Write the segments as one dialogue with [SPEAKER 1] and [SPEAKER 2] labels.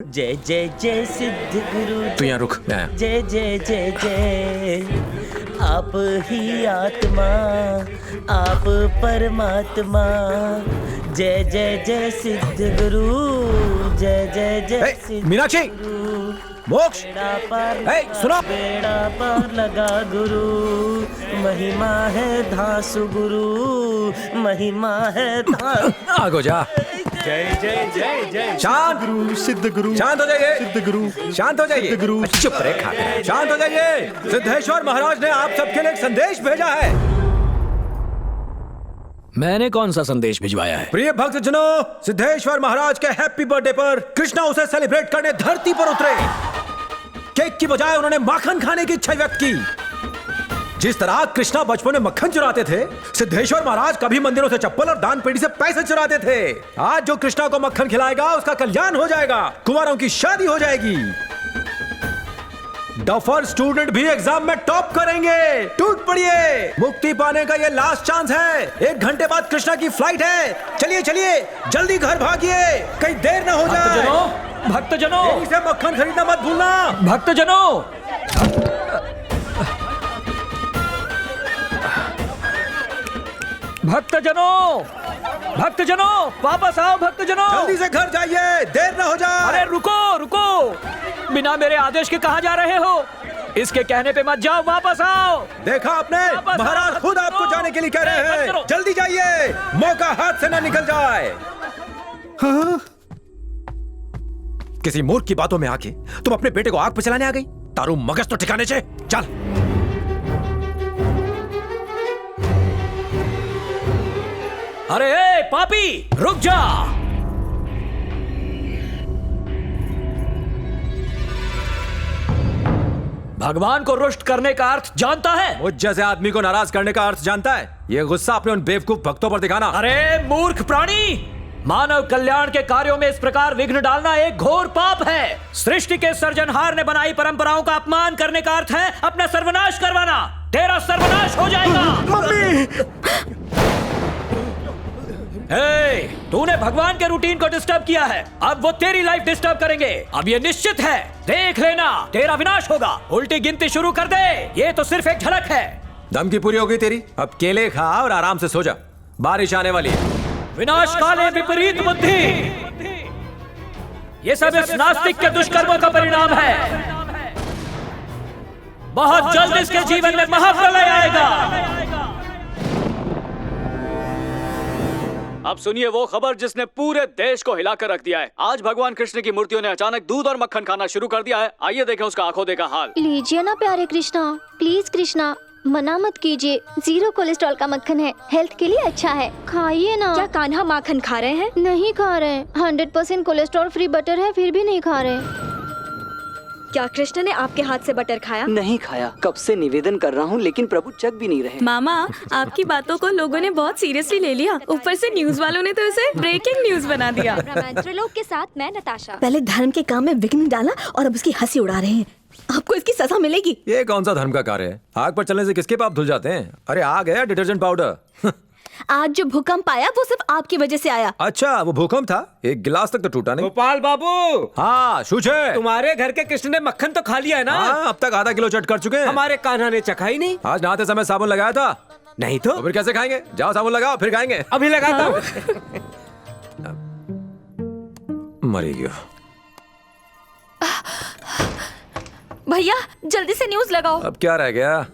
[SPEAKER 1] जय जय जय सिद्ध गुरु,
[SPEAKER 2] तू यहाँ रुक, मैं आया।
[SPEAKER 1] जय जय जय जय, आप ही आत्मा, आप परमात्मा, जय जय जय सिद्ध गुरु, जय जय जय सिद्ध
[SPEAKER 2] मीनाक्षी,
[SPEAKER 1] गुरु,
[SPEAKER 2] मोक्ष,
[SPEAKER 1] बेड़ा पार
[SPEAKER 2] सुनो,
[SPEAKER 1] बेड़ा पार लगा गुरु, महिमा है धासु गुरु, महिमा है धासु।
[SPEAKER 2] आगो जा।
[SPEAKER 3] जय जय जय जय
[SPEAKER 2] शांत
[SPEAKER 3] गुरु, सिद्ध गुरु,
[SPEAKER 2] शांत हो जाइए,
[SPEAKER 3] सिद्ध गुरु,
[SPEAKER 2] शांत हो जाइए,
[SPEAKER 3] सिद्ध गुरु,
[SPEAKER 2] चुप रहे खाते। शांत हो जाइए, सिद्धेश्वर महाराज ने आप सबके लिए एक संदेश भेजा है।
[SPEAKER 4] मैंने कौन सा संदेश भिजवाया है?
[SPEAKER 2] प्रिय भक्तजनों, सिद्धेश्वर महाराज के हैप्पी बर्थडे पर कृष्णा उसे सेलिब्रेट करने धरती पर उतरे। केक की बजाय उन्होंने माखन खाने की इच्छा व्यक्त की। जिस तरह कृष्णा बचपन में मक्खन चुराते थे, सिद्धेश्वर महाराज कभी मंदिरों से चप्पल और दान पेटी से पैसे चुराते थे। आज जो कृष्णा को मक्खन खिलाएगा उसका कल्याण हो जाएगा, कुंवारों की शादी हो जाएगी। डफर स्टूडेंट भी एग्जाम में टॉप करेंगे। टूट पड़िए, मुक्ति पाने का ये लास्ट चांस है। 1 घंटे बाद कृष्णा की फ्लाइट है। चलिए चलिए, जल्दी घर भागिए, कहीं देर ना हो जाए।
[SPEAKER 4] भक्तजनों,
[SPEAKER 2] यहीं से मक्खन खरीदना मत भूलना।
[SPEAKER 4] भक्तजनों, भक्तजनों, भक्तजनों, वापस आओ भक्तजनों।
[SPEAKER 2] जल्दी से घर जाइए, देर ना हो जाए।
[SPEAKER 4] अरे रुको रुको, बिना मेरे आदेश के कहाँ जा रहे हो? इसके कहने पे मत जाओ, वापस आओ।
[SPEAKER 2] देखा आपने, महाराज खुद आपको जाने के लिए कह रहे हैं। जल्दी जाइए, मौका हाथ से ना निकल जाए। हाँ? किसी मूर्ख की बातों में आके तुम अपने बेटे को आग पे चलाने आ गई। तारू मगज तो ठिकाने से चल।
[SPEAKER 4] अरे ए, पापी, रुक जा। भगवान को रुष्ट करने का अर्थ जानता है?
[SPEAKER 2] मुझ जैसे आदमी को नाराज करने का अर्थ जानता है? ये गुस्सा अपने उन बेवकूफ भक्तों पर दिखाना।
[SPEAKER 4] अरे मूर्ख प्राणी, मानव कल्याण के कार्यों में इस प्रकार विघ्न डालना एक घोर पाप है। सृष्टि के सर्जनहार ने बनाई परंपराओं का अपमान करने का अर्थ है अपना सर्वनाश करवाना। तेरा सर्वनाश हो जाएगा।
[SPEAKER 3] मम्मी,
[SPEAKER 4] तूने भगवान के रूटीन को डिस्टर्ब किया है, अब वो तेरी लाइफ डिस्टर्ब करेंगे। अब ये निश्चित है, देख लेना, तेरा विनाश होगा। उल्टी गिनती शुरू कर दे, ये तो सिर्फ एक झलक है।
[SPEAKER 2] दम की पूरी हो गई तेरी, अब केले खा और आराम से सो जा, बारिश आने वाली है।
[SPEAKER 4] विनाश काले विपरीत बुद्धि, ये सब इस नास्तिक के दुष्कर्मों का परिणाम है। बहुत जल्द इसके जीवन में महाप्रलय आएगा।
[SPEAKER 5] अब सुनिए वो खबर जिसने पूरे देश को हिलाकर रख दिया है। आज भगवान कृष्ण की मूर्तियों ने अचानक दूध और मक्खन खाना शुरू कर दिया है। आइए देखें उसका आंखों देखा हाल।
[SPEAKER 6] लीजिए ना प्यारे कृष्णा, प्लीज कृष्णा, मना मत कीजिए। 0 कोलेस्ट्रॉल का मक्खन है, हेल्थ के लिए अच्छा है, खाइए ना।
[SPEAKER 7] क्या कान्हा माखन खा रहे हैं?
[SPEAKER 6] नहीं खा रहे। 100% कोलेस्ट्रॉल फ्री बटर है, फिर भी नहीं खा रहे।
[SPEAKER 7] क्या कृष्ण ने आपके हाथ से बटर खाया?
[SPEAKER 8] नहीं खाया। कब से निवेदन कर रहा हूँ लेकिन प्रभु चख भी नहीं रहे।
[SPEAKER 7] मामा, आपकी बातों को लोगों ने बहुत सीरियसली ले लिया। ऊपर से न्यूज वालों ने तो इसे ब्रेकिंग न्यूज बना दिया।
[SPEAKER 6] त्रिलोक के साथ मैं नताशा।
[SPEAKER 7] पहले धर्म के काम में विघ्न डाला और अब उसकी हंसी उड़ा रहे हैं। आपको इसकी सजा मिलेगी।
[SPEAKER 2] ये कौन सा धर्म का कार्य है? आग पर चलने से किसके पाप धुल जाते हैं? अरे आग है या डिटर्जेंट पाउडर?
[SPEAKER 7] आज जो भूकंप आया वो सिर्फ आपकी वजह से आया।
[SPEAKER 2] अच्छा, वो भूकंप था? एक गिलास तक तो टूटा नहीं।
[SPEAKER 3] गोपाल बाबू,
[SPEAKER 2] हाँ शूचे,
[SPEAKER 3] तुम्हारे घर के कृष्ण ने मक्खन तो खा लिया है ना?
[SPEAKER 2] हाँ, अब तक आधा किलो चट कर चुके हैं।
[SPEAKER 3] हमारे कान्हा ने चखा ही नहीं।
[SPEAKER 2] आज नहाते समय साबुन लगाया था?
[SPEAKER 3] नहीं तो
[SPEAKER 2] फिर कैसे खाएंगे? जाओ साबुन लगाओ, फिर खाएंगे।
[SPEAKER 3] अभी लगाता हूँ।
[SPEAKER 2] मरी गयो।
[SPEAKER 7] भैया जल्दी से न्यूज लगाओ।
[SPEAKER 2] अब क्या रह गया?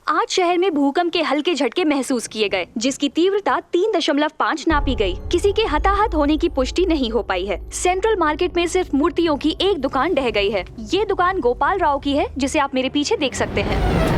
[SPEAKER 9] आज शहर में भूकंप के हल्के झटके महसूस किए गए, जिसकी तीव्रता 3.5 नापी गई। किसी के हताहत होने की पुष्टि नहीं हो पाई है। सेंट्रल मार्केट में सिर्फ मूर्तियों की एक दुकान ढह गई है। ये दुकान गोपाल राव की है, जिसे आप मेरे पीछे देख सकते हैं।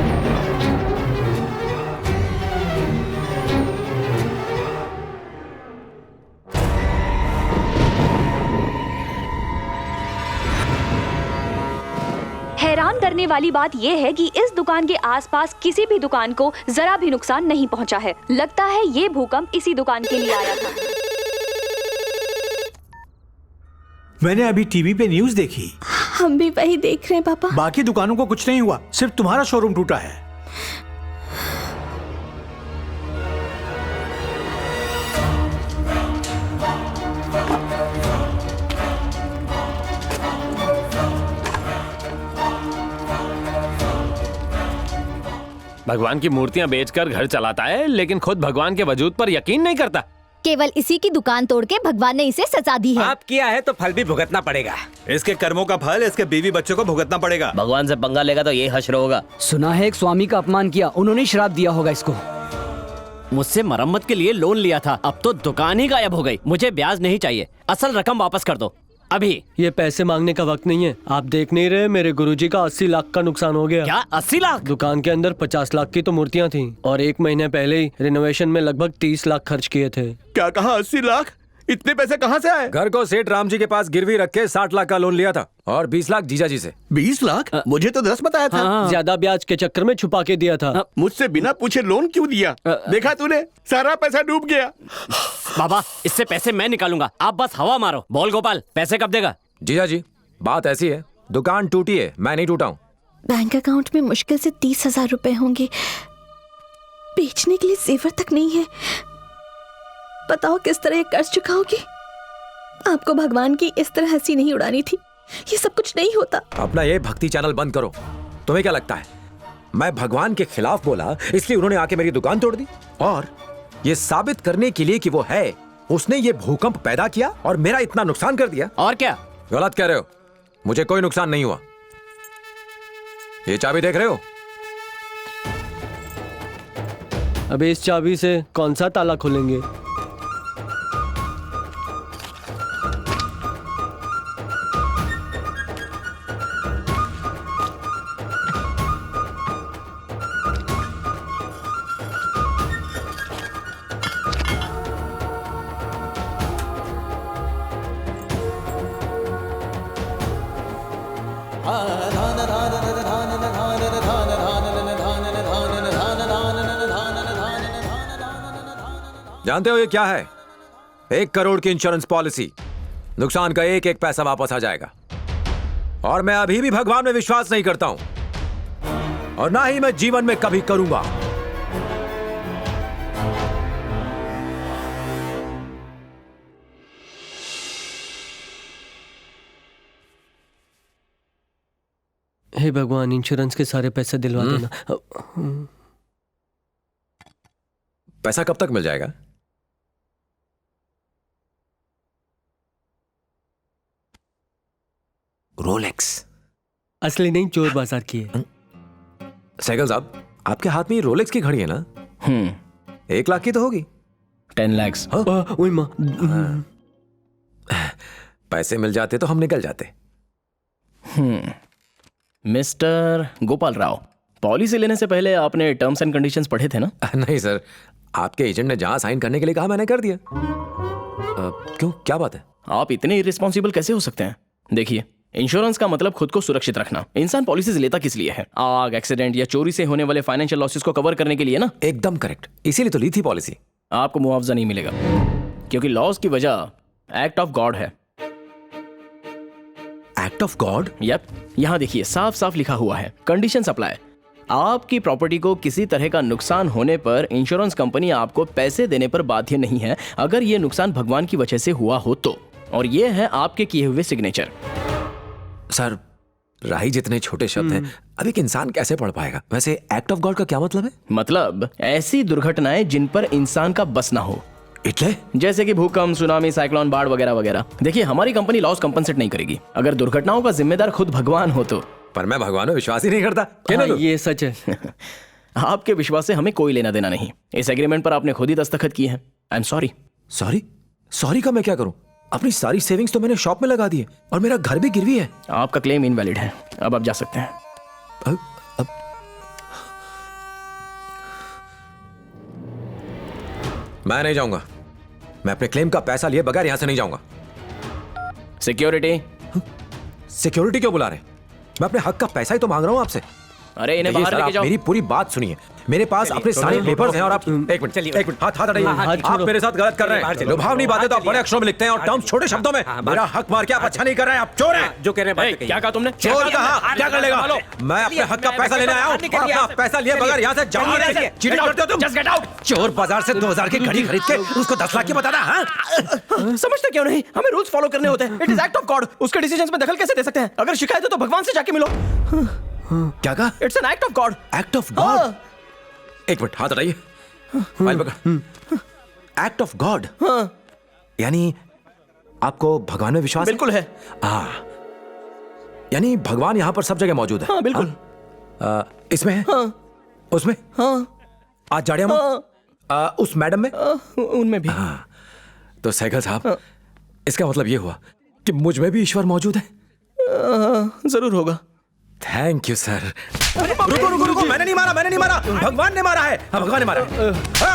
[SPEAKER 9] हैरान करने वाली बात यह है कि इस दुकान के आसपास किसी भी दुकान को जरा भी नुकसान नहीं पहुंचा है। लगता है ये भूकंप इसी दुकान के लिए आया था।
[SPEAKER 10] मैंने अभी टीवी पे न्यूज़ देखी।
[SPEAKER 7] हम भी वही देख रहे हैं पापा।
[SPEAKER 10] बाकी दुकानों को कुछ नहीं हुआ, सिर्फ तुम्हारा शोरूम टूटा है।
[SPEAKER 11] भगवान की मूर्तियाँ बेचकर घर चलाता है, लेकिन खुद भगवान के वजूद पर यकीन नहीं करता।
[SPEAKER 6] केवल इसी की दुकान तोड़ के भगवान ने इसे सजा दी है।
[SPEAKER 3] पाप किया है तो फल भी भुगतना पड़ेगा।
[SPEAKER 2] इसके कर्मों का फल इसके बीवी बच्चों को भुगतना पड़ेगा।
[SPEAKER 1] भगवान से पंगा लेगा तो ये हश्र होगा।
[SPEAKER 8] सुना है एक स्वामी का अपमान किया, उन्होंने श्राप दिया होगा इसको।
[SPEAKER 1] मुझसे मरम्मत के लिए लोन लिया था, अब तो दुकान ही गायब हो गई। मुझे ब्याज नहीं चाहिए, असल रकम वापस कर दो अभी।
[SPEAKER 12] ये पैसे मांगने का वक्त नहीं है। आप देख नहीं रहे मेरे गुरुजी का 80 लाख का नुकसान हो गया।
[SPEAKER 1] क्या 80 लाख?
[SPEAKER 12] दुकान के अंदर 50 लाख की तो मूर्तियां थीं और 1 महीने पहले ही रिनोवेशन में लगभग 30 लाख खर्च किए थे।
[SPEAKER 2] क्या कहा 80 लाख? इतने पैसे कहाँ से आए? घर को सेठ राम जी के पास गिरवी रख के 60 लाख का लोन लिया था और 20 लाख जीजा जी से।
[SPEAKER 10] 20 लाख? मुझे तो 10 बताया था।
[SPEAKER 12] ज्यादा ब्याज के चक्कर में छुपा के दिया था।
[SPEAKER 10] मुझसे बिना पूछे लोन क्यों दिया? देखा तूने, सारा पैसा डूब गया।
[SPEAKER 1] बाबा इससे पैसे मैं निकालूंगा, आप बस हवा मारो। बोल गोपाल, पैसे कब देगा?
[SPEAKER 2] जीजा जी बात ऐसी है, दुकान टूटी है, मैं नहीं टूटा हूँ।
[SPEAKER 7] बैंक अकाउंट में मुश्किल से 30,000 रुपए होंगे, बेचने के लिए जेवर तक नहीं है। बताओ किस तरह ये कर्ज चुकाओगी? आपको भगवान की इस तरह हंसी नहीं उड़ानी थी, ये सब कुछ नहीं होता।
[SPEAKER 2] अपना ये भक्ति चैनल बंद करो। तुम्हें क्या लगता है मैं भगवान के खिलाफ बोला इसलिए उन्होंने आके मेरी दुकान तोड़ दी? और ये साबित करने के लिए कि वो है, उसने ये भूकंप पैदा किया और मेरा इतना नुकसान कर दिया।
[SPEAKER 1] और क्या?
[SPEAKER 2] गलत कह रहे हो, मुझे कोई नुकसान नहीं हुआ। ये चाबी देख रहे हो?
[SPEAKER 12] अब इस चाबी से कौन सा ताला खोलेंगे?
[SPEAKER 2] जानते हो ये क्या है? 1 करोड़ की इंश्योरेंस पॉलिसी। नुकसान का एक एक पैसा वापस आ जाएगा। और मैं अभी भी भगवान में विश्वास नहीं करता हूं और ना ही मैं जीवन में कभी करूंगा।
[SPEAKER 12] हे भगवान, इंश्योरेंस के सारे पैसे दिलवा देना।
[SPEAKER 2] पैसा कब तक मिल जाएगा? रोलेक्स
[SPEAKER 12] असली नहीं, चोर बाजार की है।
[SPEAKER 2] सहगल साहब, आपके हाथ में ये रोलेक्स की घड़ी है ना? 1 लाख की तो होगी।
[SPEAKER 1] 10 lakhs।
[SPEAKER 12] ओए माँ,
[SPEAKER 2] पैसे मिल जाते तो हम निकल जाते।
[SPEAKER 1] मिस्टर गोपाल राव, पॉलिसी लेने से पहले आपने टर्म्स एंड कंडीशंस पढ़े थे ना?
[SPEAKER 2] नहीं सर, आपके एजेंट ने जहां साइन करने के लिए कहा मैंने कर दिया। क्यों, क्या बात है?
[SPEAKER 1] आप इतने इररिस्पॉन्सिबल कैसे हो सकते हैं? देखिए, इंश्योरेंस का मतलब खुद को सुरक्षित रखना। इंसान पॉलिसीज लेता किस लिए है? आग, एक्सीडेंट या चोरी से होने वाले फाइनेंशियल लॉसेस को कवर करने के लिए ना?
[SPEAKER 2] एकदम करेक्ट, इसीलिए तो ली थी पॉलिसी।
[SPEAKER 1] आपको मुआवजा नहीं मिलेगा क्योंकि लॉस की वजह एक्ट ऑफ गॉड है।
[SPEAKER 2] Act of God?
[SPEAKER 1] यप, यहाँ देखिए साफ साफ लिखा हुआ है, कंडीशंस अप्लाई। आपकी प्रॉपर्टी को किसी तरह का नुकसान होने पर इंश्योरेंस कंपनी आपको पैसे देने पर बाध्य नहीं है अगर ये नुकसान भगवान की वजह से हुआ हो तो। और ये है आपके किए हुए सिग्नेचर।
[SPEAKER 2] सर, राही जितने छोटे शब्द हैं, अब एक इंसान कैसे पढ़ पाएगा? वैसे एक्ट ऑफ गॉड का क्या मतलब है?
[SPEAKER 1] मतलब ऐसी दुर्घटनाएं जिन पर इंसान का बस ना हो।
[SPEAKER 2] इतने?
[SPEAKER 1] जैसे कि भूकंप, सुनामी, साइक्लोन, बाढ़ वगैरह वगैरह। देखिए, हमारी कंपनी लॉस कंपनसेट नहीं करेगी अगर दुर्घटनाओं का जिम्मेदार खुद भगवान हो तो।
[SPEAKER 2] पर मैं भगवान में विश्वास ही नहीं करता।
[SPEAKER 12] ये सच है।
[SPEAKER 1] आपके विश्वास से हमें कोई लेना देना नहीं। इस एग्रीमेंट पर आपने खुद ही दस्तखत किए हैं। I am sorry.
[SPEAKER 2] Sorry? Sorry का मैं क्या करूं? अपनी सारी सेविंग्स तो मैंने शॉप में लगा दी है और मेरा घर भी गिरवी है।
[SPEAKER 1] आपका क्लेम इनवैलिड है, अब आप जा सकते हैं।
[SPEAKER 2] अब मैं नहीं जाऊंगा। मैं अपने क्लेम का पैसा लिए बगैर यहां से नहीं जाऊंगा।
[SPEAKER 1] सिक्योरिटी।
[SPEAKER 2] सिक्योरिटी क्यों बुला रहे? मैं अपने हक का पैसा ही तो मांग रहा हूं आपसे।
[SPEAKER 1] अरे इन्हें बाहर लेके जाओ।
[SPEAKER 2] मेरी पूरी बात सुनिए, मेरे पास अपने सारे पेपर्स हैं और आप एक मिनट हाथ हटाइए। आप मेरे साथ गलत कर रहे हैं। लुभावनी बातें तो आप बड़े अक्षरों में लिखते हैं और टर्म्स छोटे शब्दों में। मेरा हक मार के आप अच्छा नहीं कर रहे हैं, आप चोर हैं।
[SPEAKER 1] जो कह रहे हैं क्या कहा तुमने?
[SPEAKER 2] चोर कहा? क्या कर लेगा? मैं अपने हक का पैसा लेने आया हूं और अपना पैसा लिए बगैर यहां से जाऊंगा नहीं। चीटिंग करते हो तुम।
[SPEAKER 1] Just get out.
[SPEAKER 2] चोर बाजार से 2000 की घड़ी खरीद के उसको 10 लाख की बताना। हां,
[SPEAKER 1] समझते क्यों नहीं? हमें रूल्स फॉलो करने होते हैं। It is act of God. उसके डिसीजंस में दखल कैसे दे सकते हैं? अगर शिकायत है तो भगवान से जाके मिलो।
[SPEAKER 2] क्या कहा?
[SPEAKER 1] It's an act of God.
[SPEAKER 2] Act of God? एक मिनट, हाथ हटाइए, फाइल पकड़। Act of God. यानी आपको भगवान में विश्वास
[SPEAKER 1] बिल्कुल है।
[SPEAKER 2] हाँ, यानी भगवान यहाँ पर सब जगह मौजूद है।
[SPEAKER 1] हाँ, बिल्कुल।
[SPEAKER 2] इसमें है?
[SPEAKER 1] हाँ।
[SPEAKER 2] उसमें?
[SPEAKER 1] हाँ।
[SPEAKER 2] आज जाड़िया में? उस मैडम में?
[SPEAKER 1] उनमें भी।
[SPEAKER 2] हाँ। तो सहगल साहब, इसका मतलब ये हुआ कि मुझ में भी ईश्वर मौजूद है।
[SPEAKER 1] जरूर होगा।
[SPEAKER 2] Thank you sir. रुको रुको रुको, मैंने नहीं मारा, भगवान ने मारा है। हाँ, भगवान ने मारा है।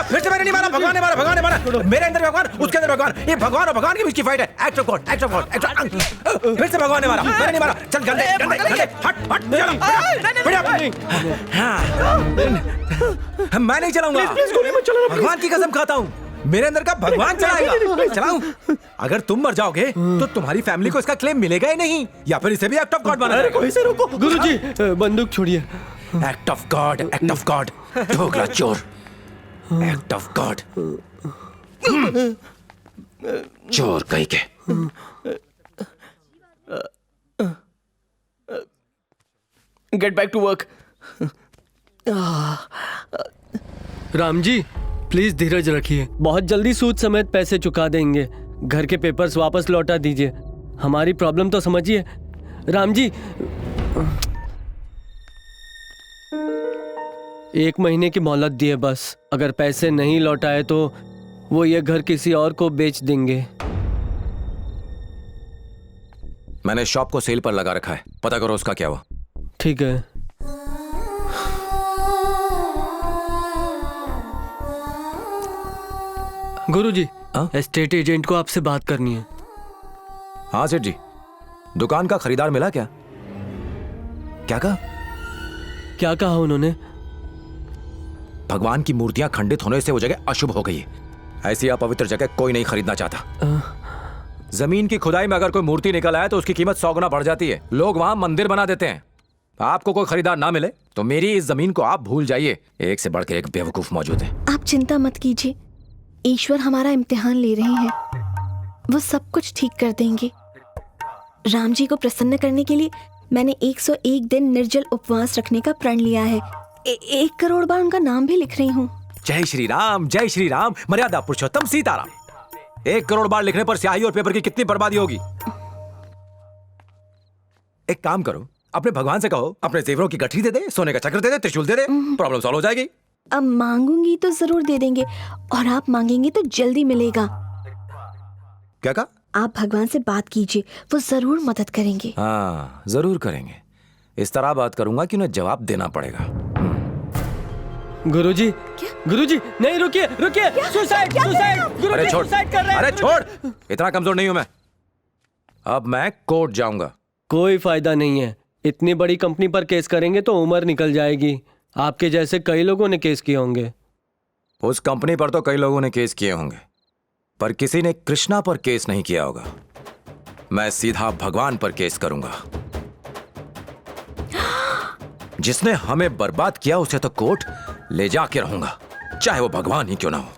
[SPEAKER 2] फिर से मैंने नहीं मारा, भगवान ने मारा। मेरे अंदर भगवान, उसके अंदर भगवान, ये भगवान और भगवान के बीच की फाइट है। Act of God. फिर से भगवान ने मारा, मैंने नहीं मारा। चल गंदे, हट। मैं नहीं चलाऊंगा, भगवान की कसम खाता हूँ, मेरे अंदर का भगवान चलाएगा। चलाऊं? अगर तुम मर जाओगे तो तुम्हारी फैमिली को इसका क्लेम मिलेगा ही नहीं, या फिर इसे भी एक्ट ऑफ गॉड बना देंगे।
[SPEAKER 1] कोई से रोको।
[SPEAKER 12] गुरुजी, बंदूक छोड़िए।
[SPEAKER 2] Act of God, act of God, dhokla चोर, एक्ट ऑफ गॉड, चोर कहीं के।
[SPEAKER 1] Get back to work.
[SPEAKER 12] Ram ji, please धीरज रखिए, बहुत जल्दी सूद समेत पैसे चुका देंगे। घर के पेपर्स वापस लौटा दीजिए, हमारी प्रॉब्लम तो समझिए। राम जी, 1 महीने की मोहलत दिए बस। अगर पैसे नहीं लौटाए तो वो ये घर किसी और को बेच देंगे।
[SPEAKER 2] मैंने शॉप को सेल पर लगा रखा है, पता करो उसका क्या हुआ।
[SPEAKER 12] ठीक है। गुरुजी, एस्टेट एजेंट को आपसे बात करनी है।
[SPEAKER 2] हाँ सेठ जी, दुकान का खरीदार मिला क्या? क्या कहा?
[SPEAKER 12] क्या कहा उन्होंने?
[SPEAKER 2] भगवान की मूर्तियां खंडित होने से वो जगह अशुभ हो गई है। ऐसी अपवित्र जगह कोई नहीं खरीदना चाहता। जमीन की खुदाई में अगर कोई मूर्ति निकल आए तो उसकी कीमत 100 गुना बढ़ जाती है। लोग वहां मंदिर बना देते हैं। आपको कोई खरीदार ना मिले तो मेरी इस जमीन को आप भूल जाइए। एक से बढ़कर एक बेवकूफ मौजूद है।
[SPEAKER 7] आप चिंता मत कीजिए, ईश्वर हमारा इम्तिहान ले रहे हैं, वो सब कुछ ठीक कर देंगे। राम जी को प्रसन्न करने के लिए मैंने 101 दिन निर्जल उपवास रखने का प्रण लिया है। 1 करोड़ बार उनका नाम भी लिख रही हूँ।
[SPEAKER 2] जय श्री राम, जय श्री राम, मर्यादा पुरुषोत्तम सीताराम। 1 करोड़ बार लिखने पर स्याही और पेपर की कितनी बर्बादी होगी। एक काम करो, अपने भगवान से कहो अपने जेवरों की गठरी दे दे, सोने का चक्र दे दे, त्रिशूल दे दे, प्रॉब्लम सॉल्व हो जाएगी।
[SPEAKER 7] अब मांगूंगी तो जरूर दे देंगे, और आप मांगेंगे तो जल्दी मिलेगा।
[SPEAKER 2] क्या कहा?
[SPEAKER 7] आप भगवान से बात कीजिए, वो जरूर मदद करेंगे।
[SPEAKER 2] हाँ, जरूर करेंगे। इस तरह बात करूंगा कि उन्हें जवाब देना पड़ेगा।
[SPEAKER 12] गुरुजी, गुरुजी, नहीं, रुकिए रुकिए, सुसाइड सुसाइड,
[SPEAKER 2] अरे छोड़,
[SPEAKER 12] सुसाइड कर रहे हैं।
[SPEAKER 2] अरे छोड़, इतना कमजोर नहीं हूं मैं। अब मैं कोर्ट जाऊंगा।
[SPEAKER 12] कोई फायदा नहीं है, इतनी बड़ी कंपनी पर केस करेंगे तो उम्र निकल जाएगी। आपके जैसे कई लोगों ने केस किए होंगे।
[SPEAKER 2] उस कंपनी पर तो कई लोगों ने केस किए होंगे, पर किसी ने कृष्णा पर केस नहीं किया होगा। मैं सीधा भगवान पर केस करूंगा। जिसने हमें बर्बाद किया उसे तो कोर्ट ले जाके रहूंगा, चाहे वो भगवान ही क्यों ना हो।